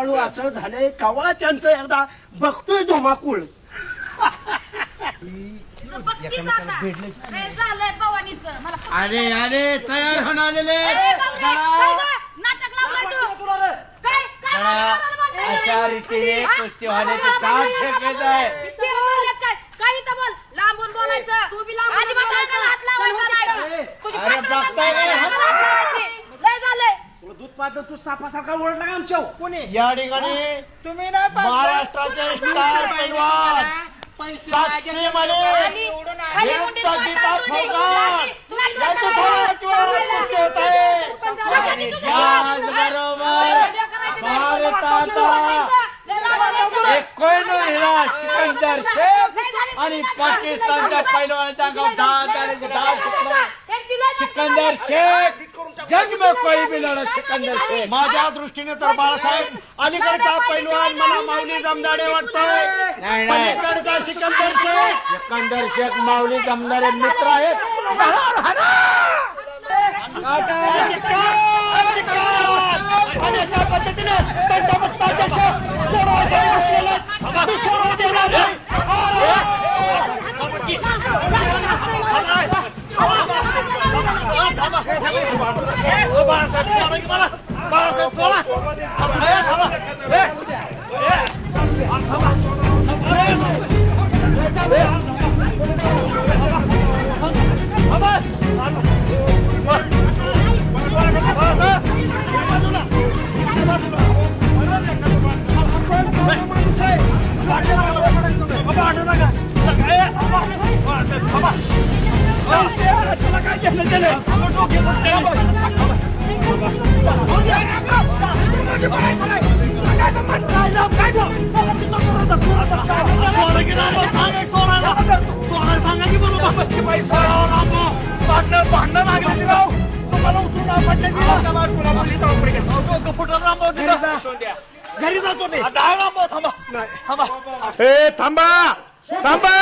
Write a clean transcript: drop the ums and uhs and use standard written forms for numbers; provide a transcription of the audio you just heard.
हळूहळू असं झालंय कवा त्यांचं एकदा बघतोय धुमाकूळ. अरे अरे तयार होऊन आलेले अशा रीतीने कुस्ती होण्याचे काम शक्यच आहे. काही तर बोल, लांबून बोलायचं. अजिबात अंगाला हात लावायचा नाही. तुझी अरे पात्रता बघताय नाही, अंगाला हात लावायची. लय झालंय. दूध पाहतो तू सापासारखा ओरडला का आमच्या कोणी या ठिकाणी तुम्ही नाही महाराष्ट्राचे स्टार पैलवान साक्षी म्हणे खाली मुंडी गीता फोगाट यांची थोड्याच वेळात कुस्ती होत आहे. याचबरोबर भारताचा एक कोहिनूर हिरा सिकंदर शेख आणि पाकिस्तानच्या पैलवानाच्या अंगावर 10,000 तुकडा सिकंदर शेख जग में कोई भी लढत सिकंदर शेख. माझ्या दृष्टीने तर बाळासाहेब अलीकडचा पैलवान मला माऊली जमदाडे वाटतोय. पलीकडचा सिकंदर शेख माऊली जमदाडे मित्र आहेत. आणि अशा पद्धतीने त्यांच्या मुक्ताध्यक्ष सोडवून देणार नाही. घरी जातो मी. थांबा थांबा.